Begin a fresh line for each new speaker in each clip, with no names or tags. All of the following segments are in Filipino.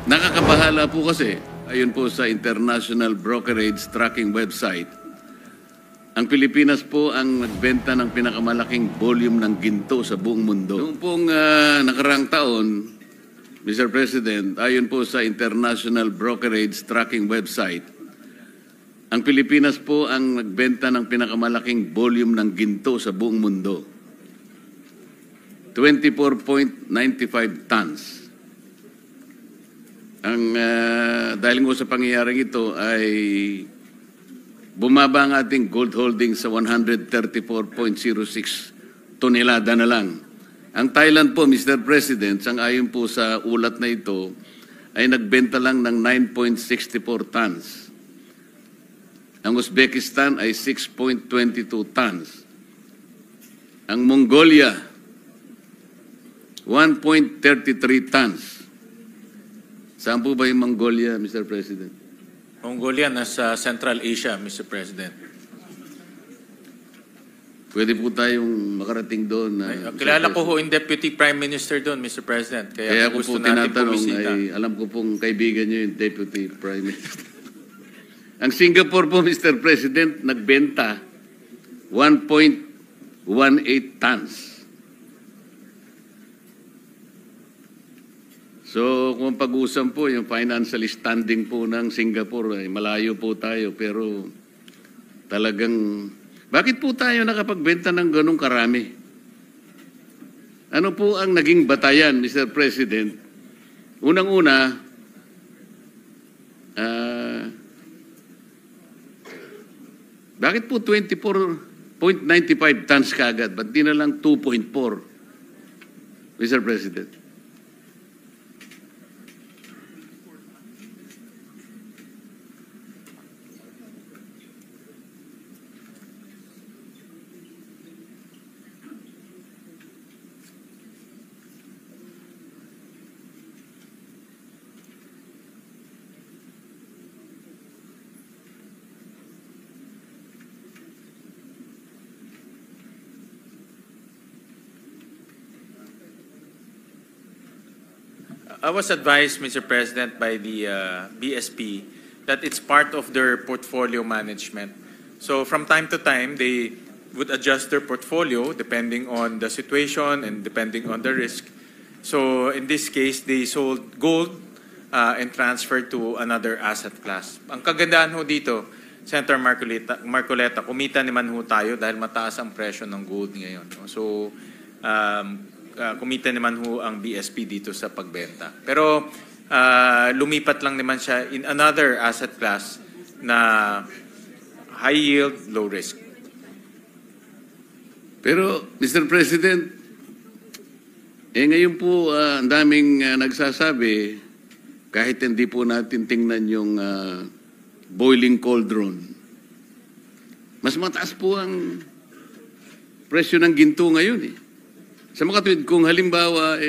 Nakakabahala po kasi, ayon po sa International Brokerage Tracking website, ang Pilipinas po ang nagbenta ng pinakamalaking volume ng ginto sa buong mundo. Noong pong nakaraang taon, Mr. President, ayon po sa International Brokerage Tracking website, ang Pilipinas po ang nagbenta ng pinakamalaking volume ng ginto sa buong mundo. 24.95 tons. Dahil nga sa pangyayaring ito ay bumaba ang ating gold holding sa 134.06 tonelada na lang. Ang Thailand po, Mr. President, sang-ayon po sa ulat na ito, ay nagbenta lang ng 9.64 tons. Ang Uzbekistan ay 6.22 tons. Ang Mongolia, 1.33 tons. Saan po ba yung Mongolia, Mr. President?
Mongolia nasa Central Asia, Mr. President.
Pwede po tayong makarating doon.
Kilala ko ho yung Deputy Prime Minister doon, Mr. President.
Kaya
kung
ako po
gusto natin
tinatanong,
pumisita.
ay alam ko pong kaibigan nyo yung Deputy Prime Minister. Ang Singapore po, Mr. President, nagbenta 1.18 tons. So, kung pag-usam po, yung financial standing po ng Singapore, ay malayo po tayo. Pero talagang, bakit po tayo nakapagbenta ng ganong karami? Ano po ang naging batayan, Mr. President? Unang-una, bakit po 24.95 tons kagad? Ba't di na lang 2.4, Mr. President?
I was advised, Mr. President, by the BSP that it's part of their portfolio management. So from time to time, they would adjust their portfolio depending on the situation and depending on the risk. So in this case, they sold gold and transferred to another asset class. Ang kagandahan ho dito, Senator Marcoleta, kumita naman ho tayo dahil mataas ang presyo ng gold ngayon. So kumita naman ho ang BSP dito sa pagbenta. Pero lumipat lang naman siya in another asset class na high yield, low risk.
Pero, Mr. President, ngayon po ang daming nagsasabi, kahit hindi po natin tingnan yung boiling cauldron, mas mataas po ang presyo ng ginto ngayon eh. Sa mga tuwid, kung halimbawa,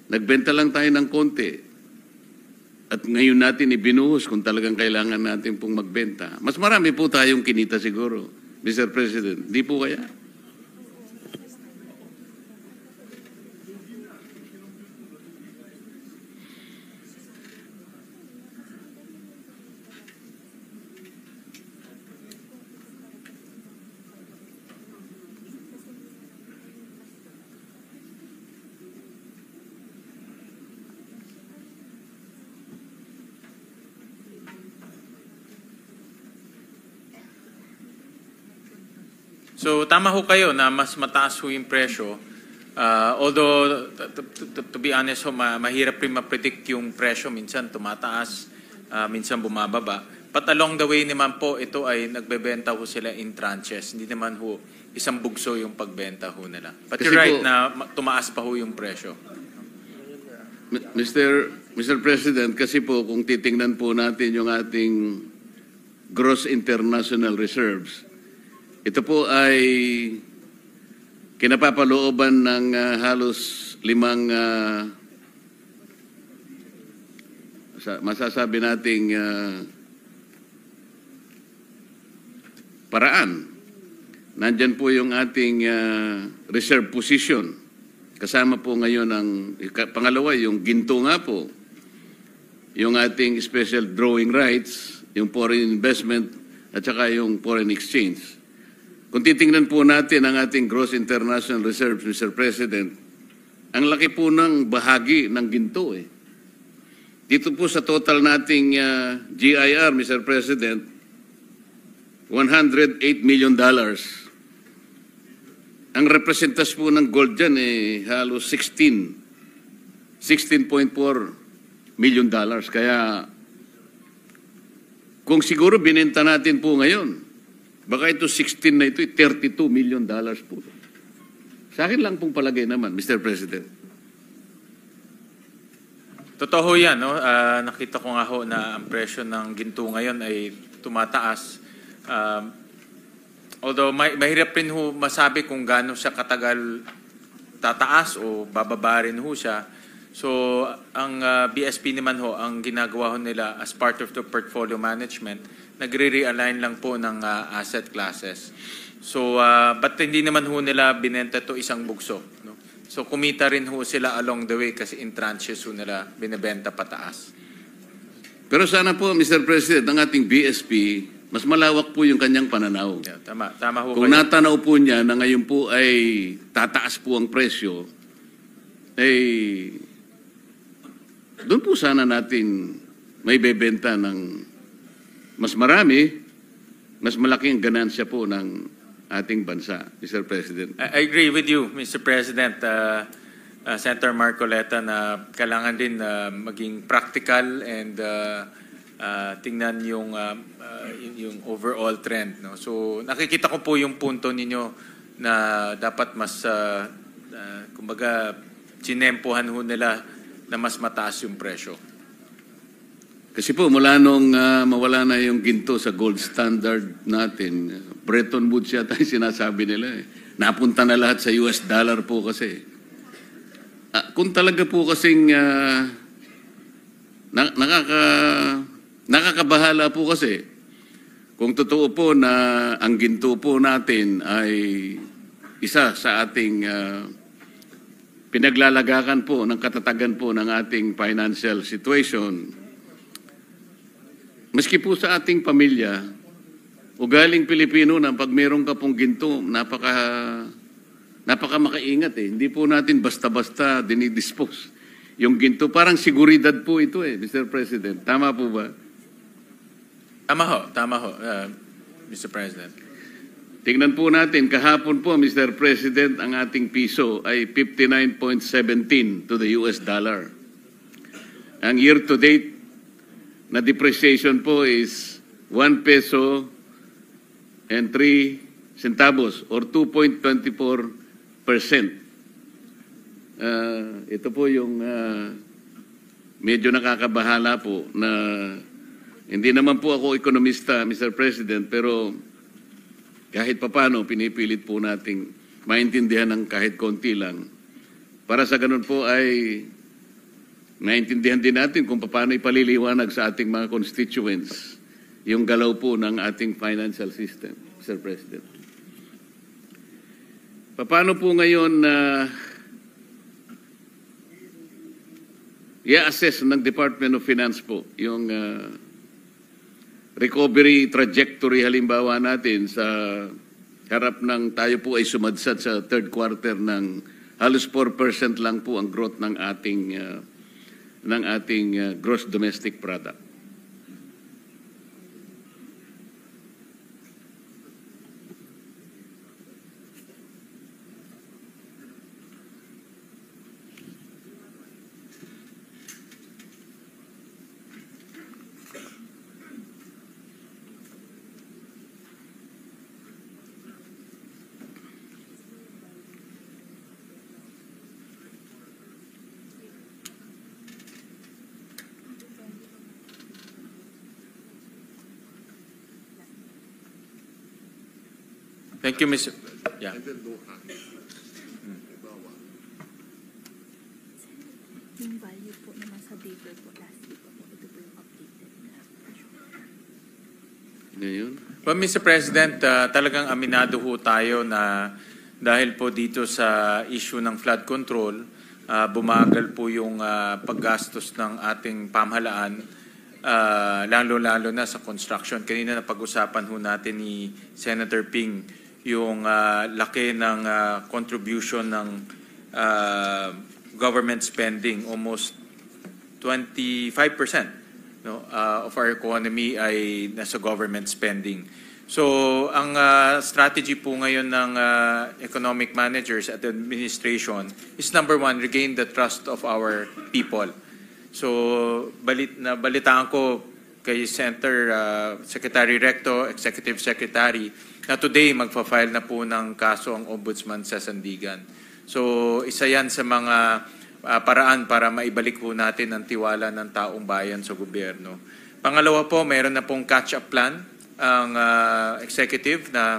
nagbenta lang tayo ng konti at ngayon natin ibinuhos kung talagang kailangan natin pong magbenta, mas marami po tayong kinita siguro, Mr. President. Di po kaya?
So tama ho kayo na mas mataas ho yung presyo. Although, to be honest ho, mahirap rin ma-predict yung presyo. Minsan tumataas, minsan bumababa. But along the way naman po, ito ay nagbebenta ho sila in tranches. Hindi naman ho isang bugso yung pagbenta ho nila. But you're right na tumaas pa ho yung presyo.
Mr. President, kasi po kung titingnan po natin yung ating gross international reserves, ito po ay kinapapalooban ng halos 5 masasabi nating paraan. Nandyan po yung ating reserve position. Kasama po ngayon ang pangalawa, yung ginto nga po. yung ating special drawing rights, yung foreign investment, at saka yung foreign exchange. Kung titingnan po natin ang ating gross international reserves, Mr. President, ang laki po ng bahagi ng ginto eh. Dito po sa total nating GIR, Mr. President, $108 million. Ang representas po ng gold dyan eh halos 16.4 million dollars. Kaya kung siguro binenta natin po ngayon, baka ito 16 na ito, $32 million po. Sa akin lang pong palagay naman, Mr. President.
Totoo yan, no? Nakita ko nga ho na ang presyo ng ginto ngayon ay tumataas. Although mahirap rin ho masabi kung gaano siya katagal tataas o bababa rin ho siya. So ang BSP naman ho, ang ginagawa ho nila as part of the portfolio management, nagre-realign lang po ng asset classes. So but hindi naman ho nila binenta to isang bugso, no? So kumita rin ho sila along the way kasi in tranches ho nila binebenta pataas.
Pero sana po, Mr. President, ang ating BSP, mas malawak po yung kanyang pananaw.
Yeah, tama ho.
Kung natanaw po niya na ngayon po ay tataas po ang presyo, ay doon po sana natin may bebenta ng mas marami, mas malaking ganansya po ng ating bansa, Mr. President.
I agree with you, Mr. President, Senator Marcoleta, na kailangan din maging practical and tingnan yung overall trend, no? So nakikita ko po yung punto ninyo na dapat mas kumbaga sinempohan ho nila na mas mataas yung presyo.
Kasi po mula nung mawala na yung ginto sa gold standard natin, Bretton Woods yata yung sinasabi nila eh. Napunta na lahat sa US dollar po kasi. Kung talaga po kasing nakakabahala po kasi kung totoo po na ang ginto po natin ay isa sa ating pinaglalagakan po ng katatagan po ng ating financial situation. Maski po sa ating pamilya, ugaling Pilipino na pag meron ka pong ginto, napaka makaingat eh. Hindi po natin basta-basta dinidispose yung ginto. Parang seguridad po ito eh, Mr. President. Tama po ba?
Tama ho, Mr. President.
Tingnan po natin, kahapon po, Mr. President, ang ating piso ay 59.17 to the US dollar. Ang year-to-date na depreciation po is 1 peso and 3 centavos or 2.24%. Ito po yung medyo nakakabahala po na hindi naman po ako ekonomista, Mr. President, pero kahit papano pinipilit po nating maintindihan ng kahit konti lang. Para sa ganun po ay maintindihan din natin kung paano ipaliliwanag sa ating mga constituents yung galaw po ng ating financial system, Mr. President. Paano po ngayon i-assess ng Department of Finance po yung recovery trajectory halimbawa natin sa harap ng tayo po ay sumadsad sa third quarter ng halos 4% lang po ang growth ng ating gross domestic product.
Thank you, Mr. Yeah.
Yung value po naman sa paper po last week po, ito po yung updated na version.
Ngayon?
Well, Mr. President, talagang aminado ho tayo na dahil po dito sa issue ng flood control, bumagal po yung paggastos ng ating pamahalaan, lalo-lalo na sa construction. Kanina napag-usapan ho natin ni Senator Ping yung laki ng contribution ng government spending, almost 25%, no, of our economy ay nasa government spending. So, ang strategy po ngayon ng economic managers at administration is number one, regain the trust of our people. So, balitaan ko kay Secretary Recto, Executive Secretary, na today magpa-file na po ng kaso ang Ombudsman sa Sandigan. So, isa yan sa mga paraan para maibalik po natin ang tiwala ng taong bayan sa gobyerno. Pangalawa po, mayroon na pong catch-up plan ang executive na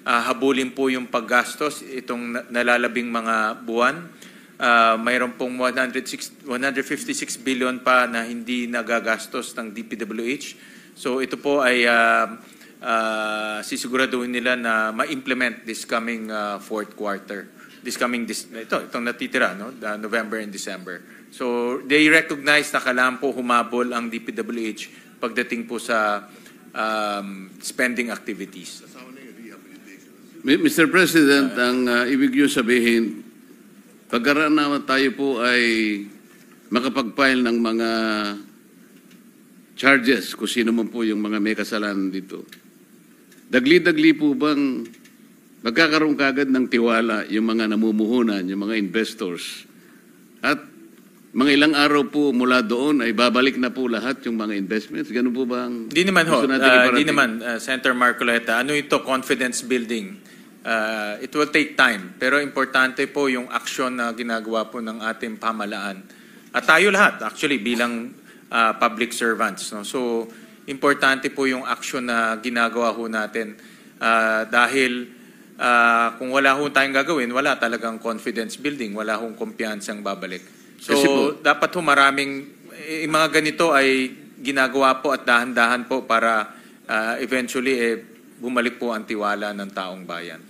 habulin po yung paggastos itong nalalabing mga buwan. Mayroon pong 156 billion pa na hindi nagagastos ng DPWH. So ito po ay sisiguraduhin nila na ma-implement this coming fourth quarter. Itong natitira, no? November and December. So they recognize na kailangan po humabol ang DPWH pagdating po sa spending activities.
Mr. President, ang ibig niyo sabihin, pagkaraan na tayo po ay makapag-file ng mga charges kung sino man po yung mga may kasalanan dito. Dagli-dagli po bang magkakaroon kagad ng tiwala yung mga namumuhunan, yung mga investors, at mga ilang araw po mula doon ay babalik na po lahat yung mga investments? Ganun po ba ang...
Di naman ho.
gusto natin iparating?
Di naman, Senator Marcoleta. Ano ito? Confidence building. It will take time. Pero importante po yung aksyon na ginagawa po ng ating pamahalaan. At tayo lahat, actually, bilang public servants. No? So, importante po yung aksyon na ginagawa ho natin. Dahil kung wala ho tayong gagawin, wala talagang confidence building. Wala hong kumpiyansang babalik. So, dapat ho maraming, mga ganito ay ginagawa po at dahan-dahan po para eventually bumalik po ang tiwala ng taong bayan.